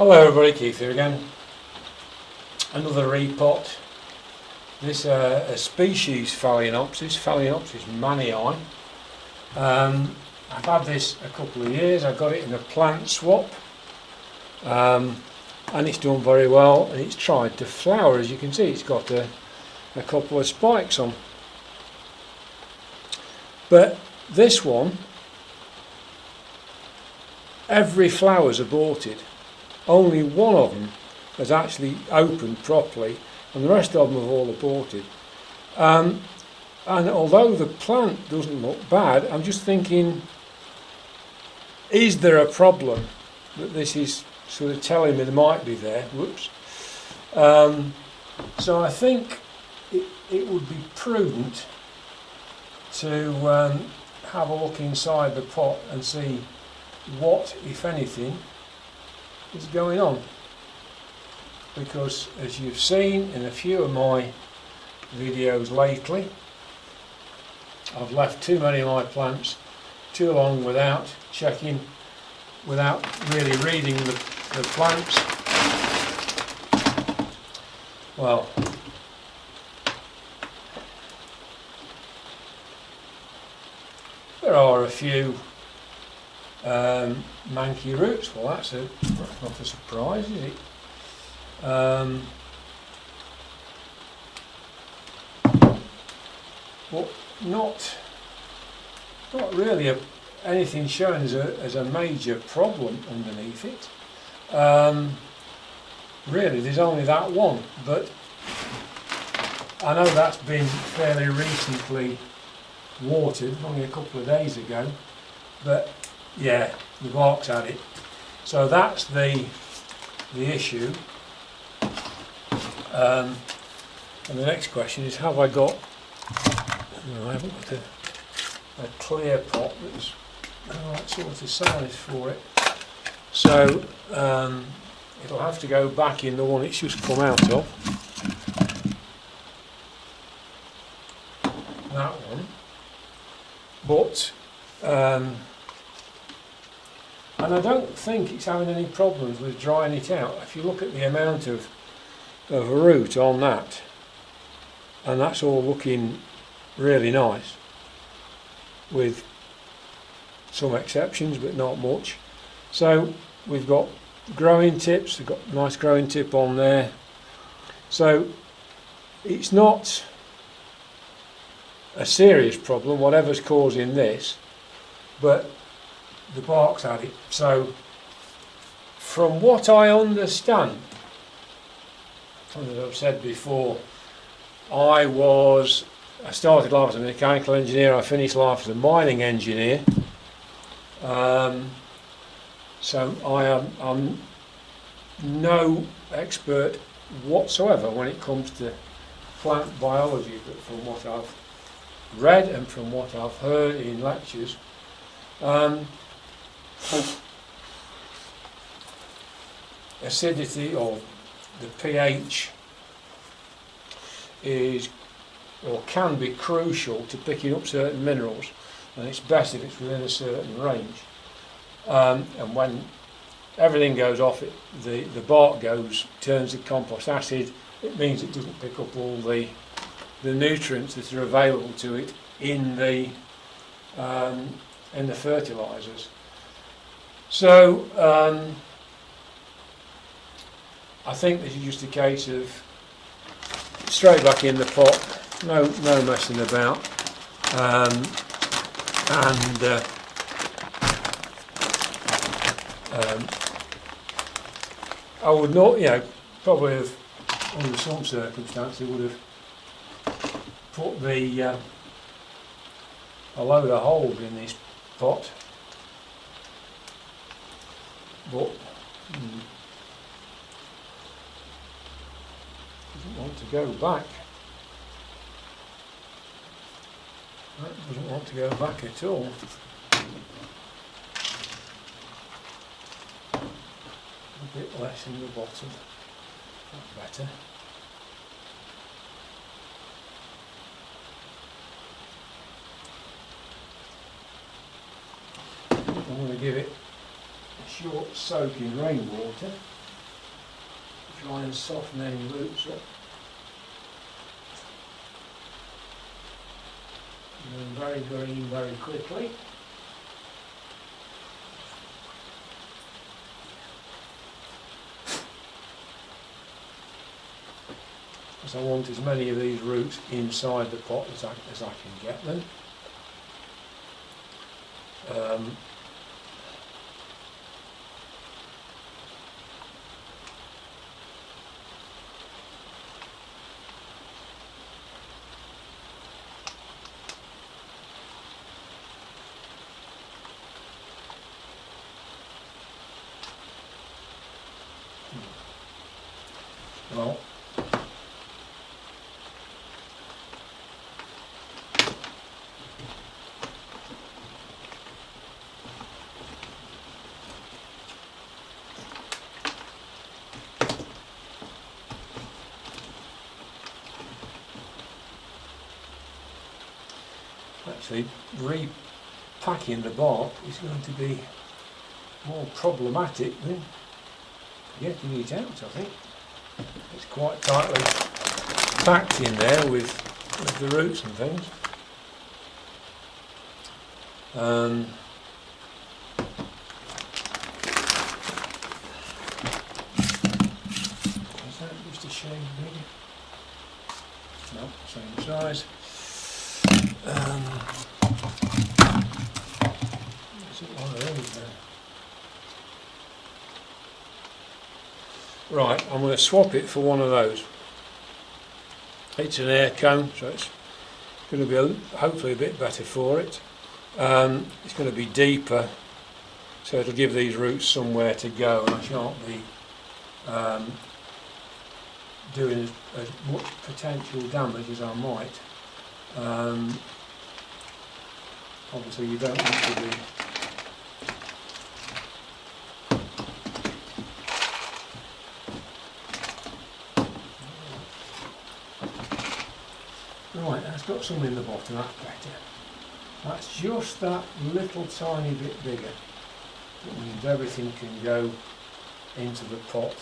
Hello everybody, Keith here again. Another repot. This a species Phalaenopsis mannii. I've had this a couple of years. I got it in a plant swap, and it's done very well. And it's tried to flower, as you can see. It's got a couple of spikes on, but this one, every flower's aborted. Only one of them has actually opened properly, and the rest of them have all aborted. And although the plant doesn't look bad, I'm just thinking, is there a problem that this is sort of telling me there might be there? Whoops. So I think it would be prudent to have a look inside the pot and see what, if anything, is going on, because as you've seen in a few of my videos lately, I've left too many of my plants too long without checking, without really reading the plants. Well, there are a few manky roots. Well, that's not a surprise, is it? But not really anything shown as a major problem underneath it. Really, there's only that one, but I know that's been fairly recently watered, only a couple of days ago, but yeah, the bark's had it. So that's the issue. And the next question is, have I got, no, I haven't got a clear pot that's the right sort of size for it. So it'll have to go back in the one it's just come out of. That one. But and I don't think it's having any problems with drying it out. If you look at the amount of root on that, and that's all looking really nice, with some exceptions but not much. So we've got growing tips, we've got a nice growing tip on there. So it's not a serious problem, whatever's causing this, but the bark's had it. So from what I understand, and as I've said before, I started life as a mechanical engineer, I finished life as a mining engineer. So I'm no expert whatsoever when it comes to plant biology, but from what I've read and from what I've heard in lectures, acidity, or the pH, is or can be crucial to picking up certain minerals, and it's best if it's within a certain range. And when everything goes off, the bark turns to compost acid. It means it doesn't pick up all the nutrients that are available to it in the fertilizers. So I think this is just a case of straight back in the pot, no messing about, I would not, probably have, under some circumstances, would have put a load of holes in this pot, but doesn't want to go back. That doesn't want to go back at all. A bit less in the bottom. That's better. I'm going to give it a short soak in rainwater. try and soften any roots up. And then very green very quickly. Because I want as many of these roots inside the pot as I can get them. Well, actually repacking the bark is going to be more problematic than getting it out, I think. It's quite tightly packed in there with the roots and things. Is that just a shade bigger? No, same size. Is it one of those then? Right, I'm going to swap it for one of those. It's an air cone, so it's going to be hopefully a bit better for it. It's going to be deeper, so it'll give these roots somewhere to go, and I shan't be doing as much potential damage as I might. Obviously you don't want to be right, that's got some in the bottom, that's better. That's just that little tiny bit bigger. It means everything can go into the pot.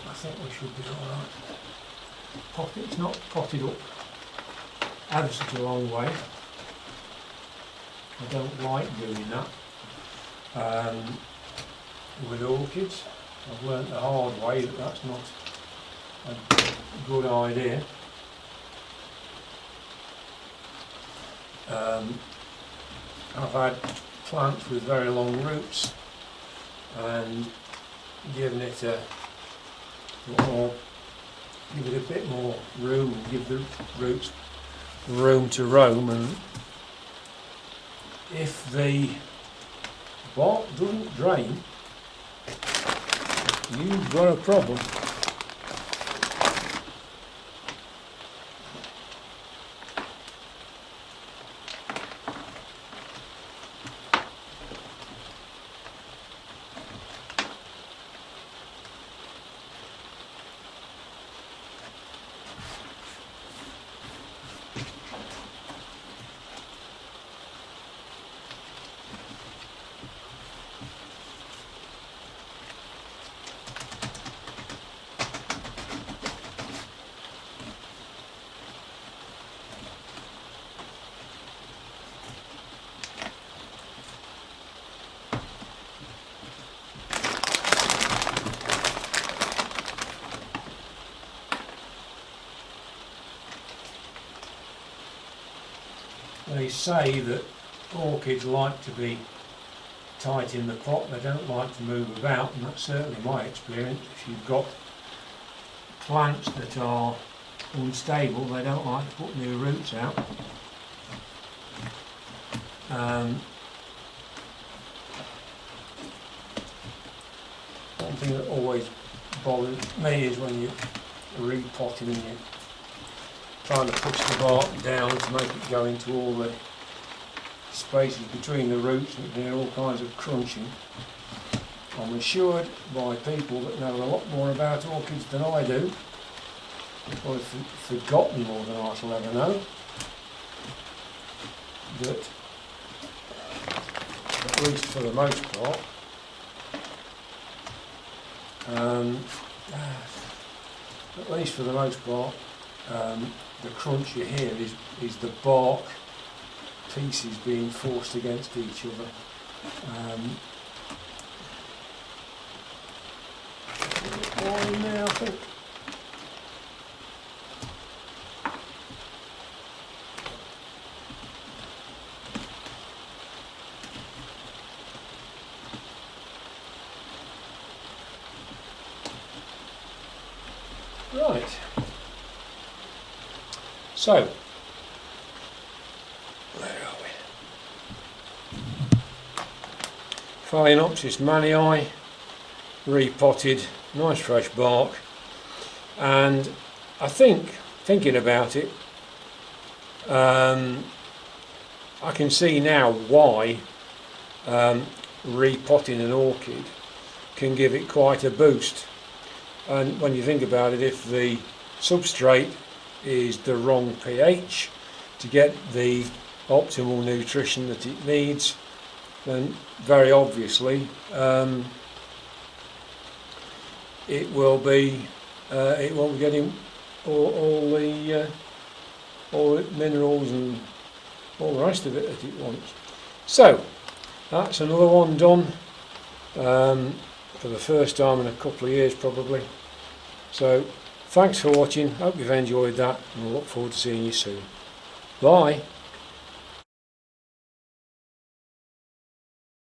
I think we should be alright. It's not potted up ever such a long way. I don't like doing that with orchids. I've learnt the hard way that that's not a good idea. I've had plants with very long roots and given it give it a bit more room and give the roots room to roam, and if the bark doesn't drain, you've got a problem. They say that orchids like to be tight in the pot, they don't like to move about, and that's certainly my experience. If you've got plants that are unstable, they don't like to put new roots out. One thing that always bothers me is when you're repotting and you're trying to push the bark down to make it go into all the spaces between the roots, and you hear all kinds of crunching. I'm assured by people that know a lot more about orchids than I do, or have forgotten more than I shall ever know, that at least for the most part, the crunch you hear is the bark pieces being forced against each other. More in there, I think. Right. So, where are we? Phalaenopsis mannii, repotted, nice fresh bark, and I think, thinking about it, I can see now why repotting an orchid can give it quite a boost. And when you think about it, if the substrate is the wrong pH to get the optimal nutrition that it needs, then very obviously it won't be getting all the minerals and all the rest of it that it wants. So that's another one done. For the first time in a couple of years probably. So thanks for watching, hope you've enjoyed that, and I look forward to seeing you soon. Bye.